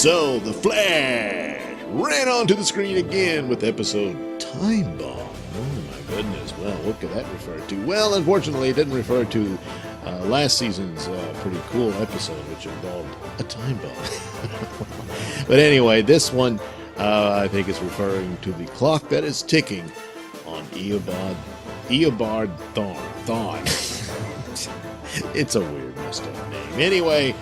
So, The Flash ran onto the screen again with episode Time Bomb. Oh my goodness, well, what could that refer to? Well, unfortunately, it didn't refer to last season's pretty cool episode, which involved a time bomb. But anyway, this one, I think, is referring to the clock that is ticking on Eobard Thawne. It's a weird, messed up name. Anyway,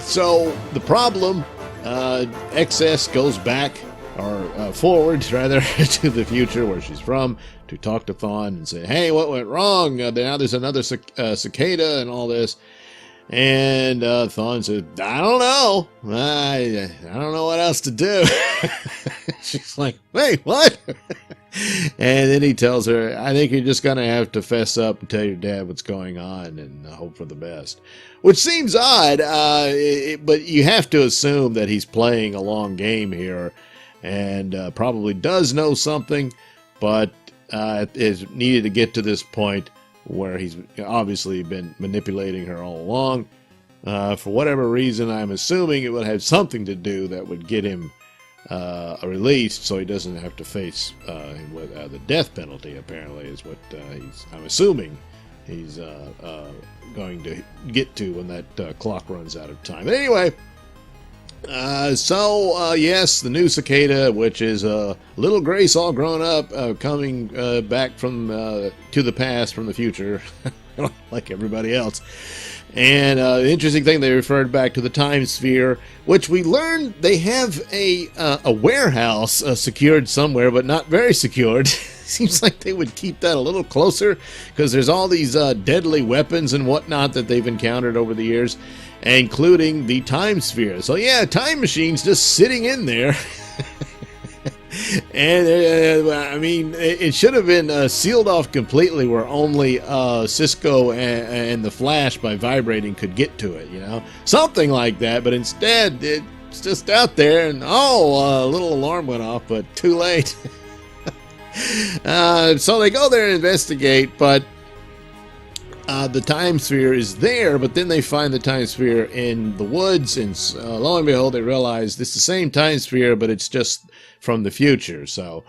so the problem, XS goes back, or forward, rather, to the future where she's from, to talk to Thawne and say, hey, what went wrong? Now there's another cicada and all this. And Thawne said, I don't know. I don't know what else to do. She's like, wait, what? And then he tells her, I think you're just going to have to fess up and tell your dad what's going on and hope for the best. Which seems odd, but you have to assume that he's playing a long game here and probably does know something, but is needed to get to this point where he's obviously been manipulating her all along. For whatever reason, I'm assuming it would have something to do that would get him released, so he doesn't have to face the death penalty. Apparently, is what I'm assuming he's going to get to when that clock runs out of time. But anyway, yes, the new cicada, which is little Grace all grown up, coming back from to the past from the future, like everybody else. And the interesting thing, they referred back to the time sphere, which we learned they have a warehouse secured somewhere, but not very secured. Seems like they would keep that a little closer, because there's all these deadly weapons and whatnot that they've encountered over the years, including the time sphere. So yeah, time machine's just sitting in there. And I mean, it should have been sealed off completely, where only Cisco and the Flash by vibrating could get to it, you know, something like that. But instead, it's just out there, and a little alarm went off, but too late. So they go there and investigate, but the time sphere is there, but then they find the time sphere in the woods, and lo and behold, they realize it's the same time sphere, but it's just from the future. So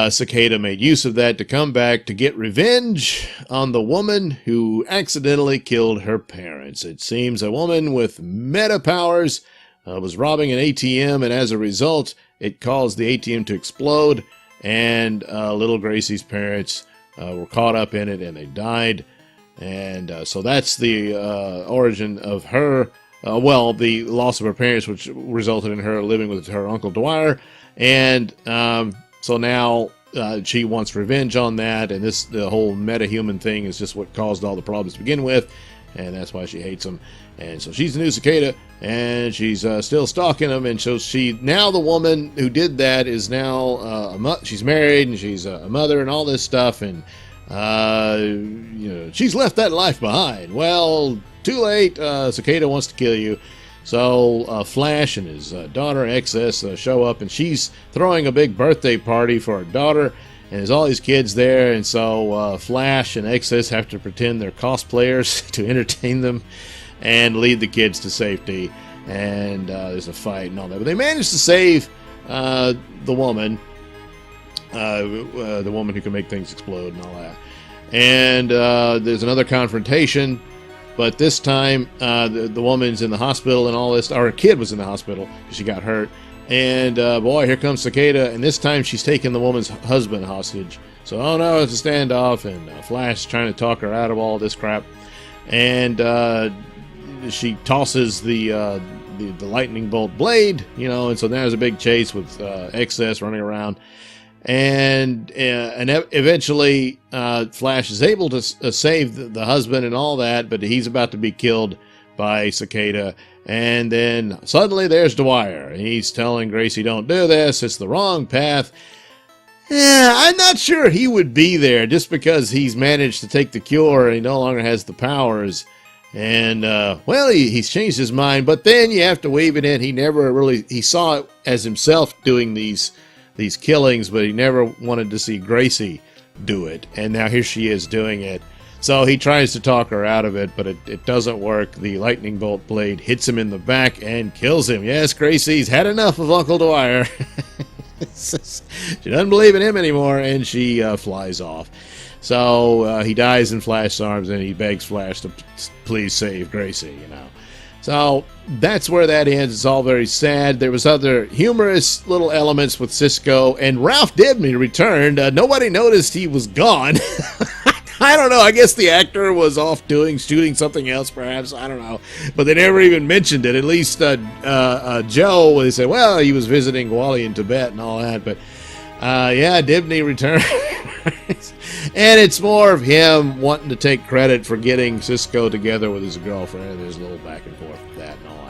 Cicada made use of that to come back to get revenge on the woman who accidentally killed her parents. It seems a woman with meta powers was robbing an ATM, and as a result, it caused the ATM to explode, and little Gracie's parents were caught up in it, and they died. And so that's the origin of her, the loss of her parents, which resulted in her living with her Uncle Dwyer. And so now she wants revenge on that, and the whole meta-human thing is just what caused all the problems to begin with, and that's why she hates him. And so she's the new cicada, and she's still stalking him, and so now the woman who did that is now, she's married, and she's a mother, and all this stuff, and she's left that life behind. Well, too late. Cicada wants to kill you. So Flash and his daughter XS show up, and she's throwing a big birthday party for her daughter, and there's all these kids there, and so Flash and XS have to pretend they're cosplayers to entertain them and lead the kids to safety. And there's a fight and all that, but they manage to save the woman who can make things explode and all that. And there's another confrontation, but this time the woman's in the hospital and all this, or her kid was in the hospital because she got hurt. And boy, here comes Cicada, and this time she's taking the woman's husband hostage. So, oh no, it's a standoff, and Flash is trying to talk her out of all this crap. And she tosses the lightning bolt blade, and so there's a big chase with XS running around. And eventually Flash is able to save the husband and all that, but he's about to be killed by Cicada. And then suddenly there's Dwyer, and he's telling Gracie, don't do this, it's the wrong path. Yeah, I'm not sure he would be there just because he's managed to take the cure and he no longer has the powers. And he's changed his mind, but then you have to weave it in. He saw it as himself doing these killings, but he never wanted to see Gracie do it, and now here she is doing it. So he tries to talk her out of it, but it doesn't work. The lightning bolt blade hits him in the back and kills him. Yes, Gracie's had enough of Uncle Dwyer. She doesn't believe in him anymore, and she flies off. So he dies in Flash's arms, and he begs Flash to please save Gracie, So that's where that ends. It's all very sad. There was other humorous little elements with Cisco, and Ralph Dibny returned. Nobody noticed he was gone. I don't know. I guess the actor was off shooting something else, perhaps. I don't know. But they never even mentioned it. At least Joe, they said, well, he was visiting Wally in Tibet and all that. But, yeah, Dibny returned. And it's more of him wanting to take credit for getting Cisco together with his girlfriend. There's a little back and forth with that and all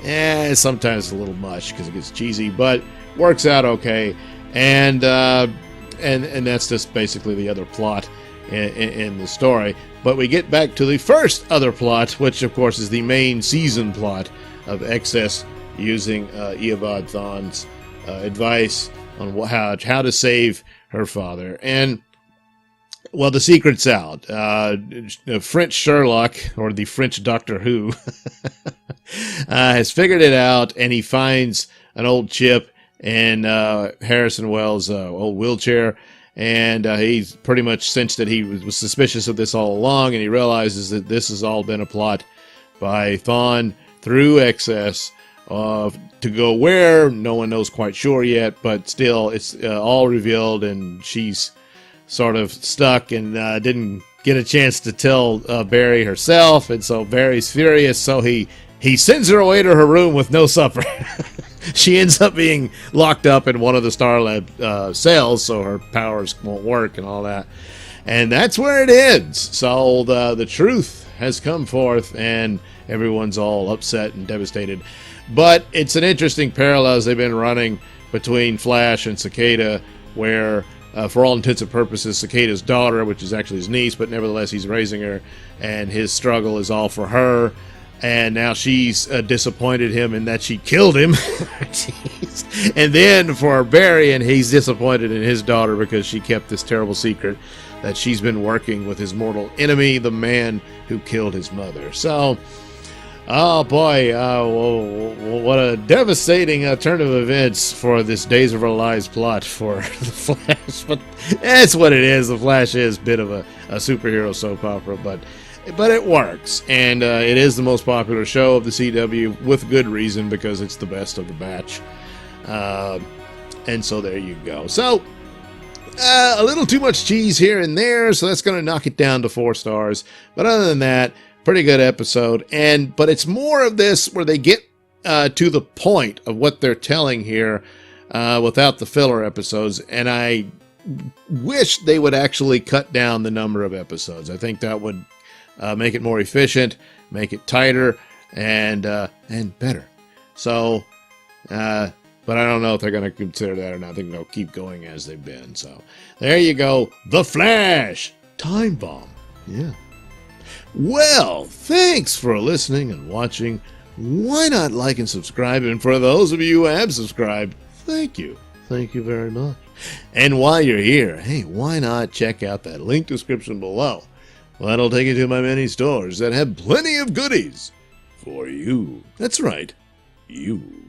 that. Sometimes it's a little much because it gets cheesy, but works out okay. And that's just basically the other plot in the story. But we get back to the first other plot, which of course is the main season plot of Excess, using Eobard Thawne's advice on how to save her father. And well, the secret's out. French Sherlock, or the French Doctor Who, has figured it out, and he finds an old chip in Harrison Wells' old wheelchair. And he's pretty much cinched that he was suspicious of this all along, and he realizes that this has all been a plot by Thawne through Excess to go where, no one knows quite sure yet, but still, it's all revealed, and she's sort of stuck and didn't get a chance to tell Barry herself, and so Barry's furious, so he sends her away to her room with no supper. She ends up being locked up in one of the Starlab cells, so her powers won't work and all that. And that's where it ends. So the truth has come forth, and everyone's all upset and devastated. But it's an interesting parallel they've been running between Flash and Cicada, where, for all intents and purposes, Cicada's daughter, which is actually his niece, but nevertheless he's raising her, and his struggle is all for her. And now she's disappointed him in that she killed him. And then for Barry, and he's disappointed in his daughter because she kept this terrible secret that she's been working with his mortal enemy, the man who killed his mother. So, oh boy, what a devastating turn of events for this Days of Our Lives plot for The Flash. But that's what it is. The Flash is a bit of a superhero soap opera, but it works, and it is the most popular show of the CW, with good reason, because it's the best of the batch. And so there you go. So, a little too much cheese here and there, so that's going to knock it down to 4 stars. But other than that, pretty good episode. But it's more of this where they get to the point of what they're telling here without the filler episodes, and I wish they would actually cut down the number of episodes. I think that would make it more efficient, make it tighter, and better. So, but I don't know if they're going to consider that or not. I think they'll keep going as they've been. So, there you go. The Flash! Time Bomb. Yeah. Well, thanks for listening and watching. Why not like and subscribe? And for those of you who have subscribed, thank you. Thank you very much. And while you're here, hey, why not check out that link description below? Well, that'll take you to my many stores that have plenty of goodies for you. That's right, you.